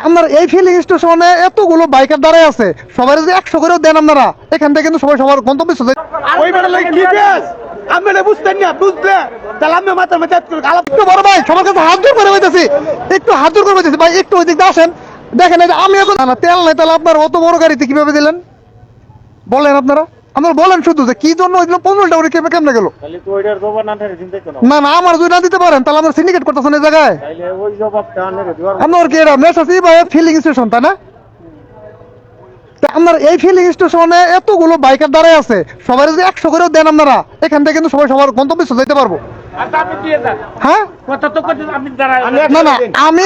আপনার এই ফিলিং স্টেশনে এতগুলো বাইকার দাঁড়ায় আছে, সবাই যদি 100 করেও দেন আপনারা, এখান থেকে কিন্তু সবাই সবার গন্তব্যে চলে যায়। ওই বেটা লাগে কি কেস আমি এটা বুঝতেন না, বুঝলে তাহলে আমি মাথার মধ্যে একটু বড় ভাই, সবার কাছে হাত জোর করে বলতেছি, একটু হাত জোর করে বলতেছি ভাই, একটু ওই দিক দিয়ে আসেন। দেখেন এই যে আমি এখন না তেল নাই, তাহলে আপনার অত বড় গাড়িতে কিভাবে দিলেন বলেন? আপনারা বলেন শুধু যে কি জন্য ওই 15টা উড়ে কেমনে গেল? না না, আমার যদি না দিতে পারেন তাহলে আপনার সিন্ডিকেট করতেছেন এই জায়গায়। আপনার কি এটা মেসাসি বা ফিলিং স্টেশন, তাই না? আপনার এই ফিলিং স্টেশনে এতগুলো বাইকার দাঁড়ায় আছে, সবাই যদি 100 করেও দেন আপনারা, এখান থেকে কিন্তু সবাই সবার গন্তব্যে চলে যেতে পারবো। হ্যাঁ না না, আমি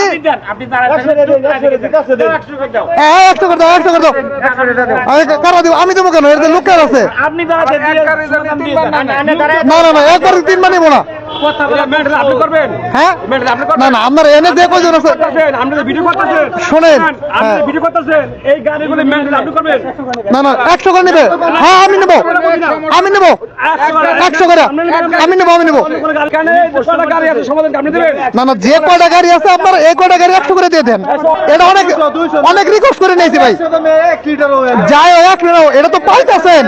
100 করে দাও, 100 করে দাও। কারা দিব? আমি দেবো কেন? এর লোকের আছে। না না না, একবার 3 বার নেবো না। হ্যাঁ না না, আপনার এনে যে কয়জন আছে শোনেন, না না 100 করে নেবে। হ্যাঁ আমি নেবো, আমি নেবো 100 করে, আমি নেবো, আমি নেবো। না না, যে কয়টা গাড়ি আছে আপনার এই কয়টা গাড়ি 100 করে দিয়ে দেন। এটা অনেক অনেক রিকোয়েস্ট করে নিয়েছি ভাই, যাই হোক এটা তো পাইতেছেন,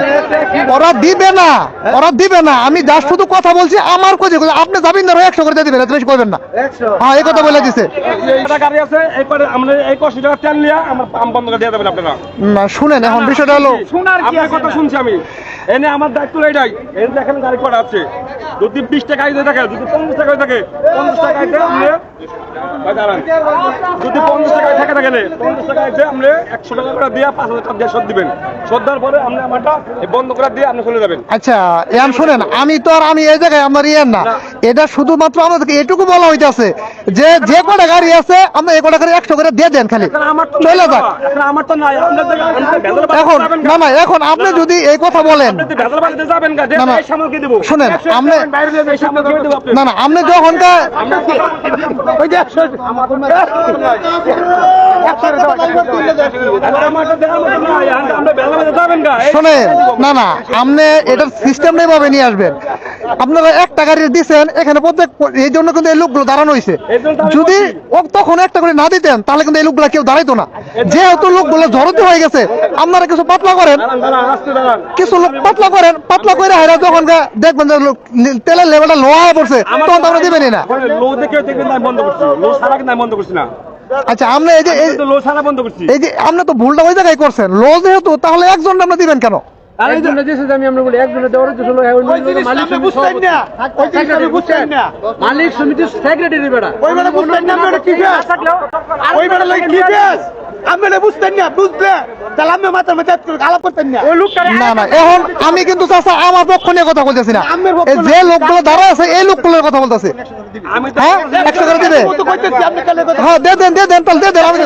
ওরা দিবে না, ওরা দিবে না। আমি জাস্ট শুধু কথা বলছি, আমার কোজে আপনি যাবেন না 100 করে দিয়ে দিবেন, এত বেশি করবেন না। হ্যাঁ এই কথা বলে দিছে। না শুনেন, এখন বিষয়টা হলো কথা শুনছি আমি, এনে আমার দায়িত্ব এটাই। এই দেখেন গাড়ি করা আছে, যদি 20 টাকা দিয়ে থাকে, যদি 50 টাকা থাকে, 50 টাকায় যদি 50 টাকায় থাকে থাকে 50 টাকায় আপনি 100 টাকা করে দিয়ে 5000 টাকা দিয়ে শোধ দিবেন। শোধ দেওয়ার পরে আপনি আমারটা বন্ধ করে দিয়ে আপনি চলে যাবেন। আচ্ছা এখন শুনেন, আমি তো আর আমি এই জায়গায় আমার না, এটা শুধুমাত্র আমাদেরকে এটুকু বলা হইতাছে যে যে কটা গাড়ি আছে আমরা এই কটা গাড়ি 100 করে দিয়ে দেন, খালি চলে যাক। আমার তো নাই, এখন না না, এখন আপনি যদি এই কথা বলেন, শুনেন আপনি, না না আপনি যখন শোনেন, না না আপনি এটার সিস্টেম এইভাবে নিয়ে আসবেন। আপনারা 1 গাড়ি দিচ্ছেন এখানে প্রত্যেক, এই জন্য কিন্তু এই লোকগুলো দাঁড়ানো হয়েছে। যদি তখন 1টা করে না দিতেন তাহলে কিন্তু এই লোকগুলো কেউ দাঁড়াইতো না। যেহেতু লোকগুলো জড়তে হয়ে গেছে, আপনারা কিছু পাতলা করেন, কিছু লোক পাতলা করেন, পাতলা করে হারা যখন দেখবেন যে তেলের লেভেলটা লো হয়ে পড়ছে, তখন তো আমরা দিবেনই না। আচ্ছা আপনি এই যে এই যে আপনি তো ভুলটা ওই জায়গায় করছেন, লো যেহেতু, তাহলে একজন আমরা দিবেন কেন? মালিক সমিতির সেক্রেটারি বেটা ওই বেটা লাগে কি কেস আমি এটা বুঝতেন না, বুঝলে তাহলে আমি মাথার মধ্যে আলাপ করতেন না। না না, এখন আমি কিন্তু চাচা আমার পক্ষ নিয়ে কথা বলতেছি না, যে লোকগুলো দাঁড়া আছে এই লোকগুলোর কথা বলতেছি। হ্যাঁ 100 করে দিবে। হ্যাঁ দিয়ে দেন, দিয়ে দেন, তাহলে দিয়ে দেন, আমি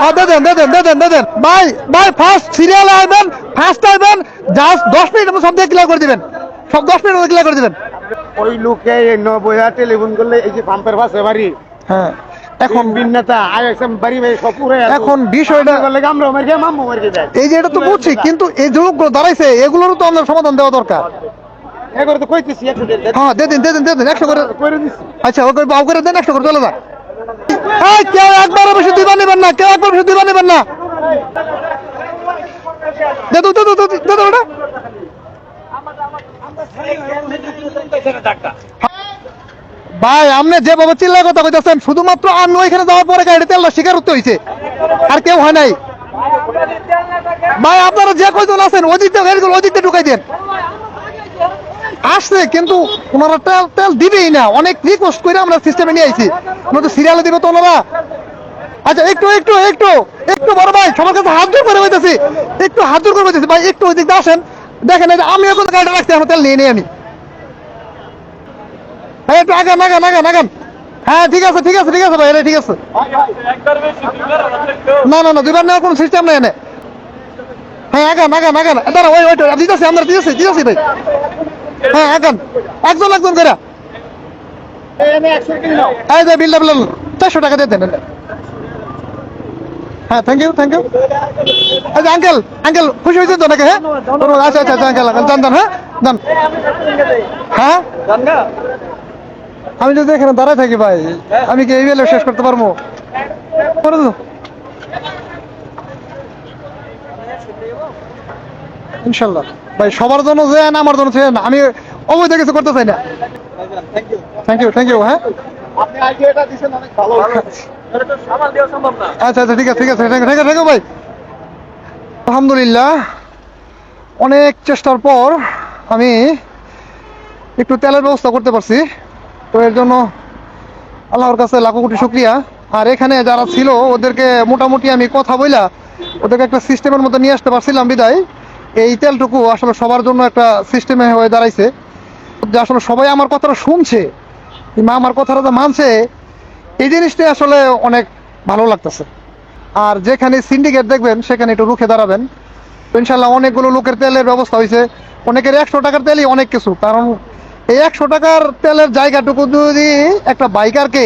হ্যাঁ দিয়ে দেন, দিয়ে দেন, দিয়ে দেন, দিয়ে দেন। ভাই ভাই ফার্স্ট সিরিয়ালে আসবেন, ফার্স্ট আসবেন, জাস্ট 10 মিনিট সব দিয়ে ক্লিয়ার করে দিবেন, সব 10 মিনিট ক্লিয়ার করে দিবেন। ওই লোকে 90 টেলিফোন করলে এই যে পাম্পের পাশে বাড়ি, হ্যাঁ এখন বিন্নাতা আইএসএম বাড়ি ভাই সব পুরো এখন বিষয়টা আমরা মার গিয়ে মাম্মু মার গিয়ে যায়। এই যে এটা তো বুঝছি, কিন্তু এই যে লোকগুলো দাঁড়াইছে এগুলোরও তো আমাদের সমাধান দেওয়া দরকার। এবারে তো কইতেছি 100 হ্যাঁ দিয়ে দিন, দিয়ে দিন, দিয়ে দিন 100 করে করে দিছি। আচ্ছা ওকে বাউ করে দেন, 100 করে চলে যাক। এই কেউ একবার বেশি দিবা নেবেন না, কেউ একবার বেশি দিবা নেবেন না। দে দে দে দে দে দে ওটা। ভাই আপনি যেভাবে চিল্লার কথা কইতেছেন, শুধুমাত্র আমি ওইখানে যাওয়ার পরে গাড়ি তেলটা শিকার হতে হয়েছে, আর কেউ হয় নাই। ভাই আপনারা যে কয়জন আছেন ওই দিক দিয়ে গাড়িগুলো ওই দিক দিয়ে ঢুকাই দেন। আসছে কিন্তু ওনারা তেল তেল দিবেই না, অনেক রিকোয়েস্ট করে আমরা সিস্টেমে নিয়ে আইছি, ওনারা তো সিরিয়ালে দিবে তো ওনারা। আচ্ছা একটু একটু একটু একটু বড় ভাই, সবার কাছে হাত জোর করে বলতেছি, একটু হাত জোর করে বলতেছি ভাই, একটু ওই দিক দিয়ে আসেন। দেখেন আমি এখন গাড়িটা রাখছি, আমার তেল নিয়ে নিই আমি। হ্যাঁ একটু আগান আগান আগান আগান। হ্যাঁ ঠিক আছে ঠিক আছে ঠিক আছে ভাই, এটা ঠিক আছে। না না না, দুইবার নেওয়ার কোনো সিস্টেম নেই এনে। হ্যাঁ আগান আগান আগান, দাঁড়া ওই ওই দিতেছি আমরা, দিতেছি দিতেছি ভাই। হ্যাঁ আগান, একজন একজন করে। এই যে বিল ডাবল 400 টাকা দিয়ে দেন। হ্যাঁ থ্যাংক ইউ থ্যাংক ইউ। আচ্ছা আঙ্কেল আঙ্কেল খুশি হয়েছে তো নাকি? হ্যাঁ আচ্ছা আচ্ছা আচ্ছা আঙ্কেল আঙ্কেল যান যান। হ্যাঁ যান। হ্যাঁ আমি যদি এখানে দাঁড়ায় থাকি ভাই, আমি কি এই বেলে শেষ করতে পারবো? ইনশাল্লাহ ভাই, সবার জন্য যে না আমার জন্য চেয়ে না, আমি অবৈধ কিছু করতে চাই না। Thank you. হ্যাঁ, আপনি আইডিয়াটা দিছেন অনেক ভালো। আচ্ছা ঠিক আছে থ্যাংক ইউ ভাই। আলহামদুলিল্লাহ, অনেক চেষ্টার পর আমি একটু তেলের ব্যবস্থা করতে পারছি, তো এর জন্য আল্লাহর কাছে লাখো কোটি শুকরিয়া। আর এখানে যারা ছিল ওদেরকে মোটামুটি আমি কথা বইলা ওদেরকে একটা সিস্টেমের মধ্যে নিয়ে আসতে পারছিলাম বিদায় এই তেলটুকু আসলে সবার জন্য একটা সিস্টেমে হয়ে দাঁড়াইছে, যে আসলে সবাই আমার কথাটা শুনছে কিংবা আমার কথাটা যে মানছে, এই জিনিসটা আসলে অনেক ভালো লাগতেছে। আর যেখানে সিন্ডিকেট দেখবেন সেখানে একটু রুখে দাঁড়াবেন। তো ইনশাল্লাহ অনেকগুলো লোকের তেলের ব্যবস্থা হয়েছে, অনেকের 100 টাকার তেলই অনেক কিছু, কারণ এই 100 টাকার তেলের জায়গাটুকু যদি একটা বাইকারকে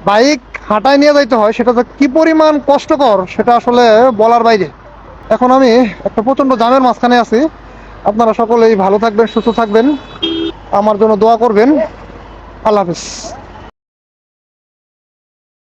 বাইক হাঁটায় নিয়ে যাইতে হয়, সেটা যে কি পরিমাণ কষ্টকর সেটা আসলে বলার বাইরে। এখন আমি একটা প্রচন্ড জামের মাঝখানে আছি। আপনারা সকলেই ভালো থাকবেন, সুস্থ থাকবেন, আমার জন্য দোয়া করবেন। আল্লাহ হাফিজ।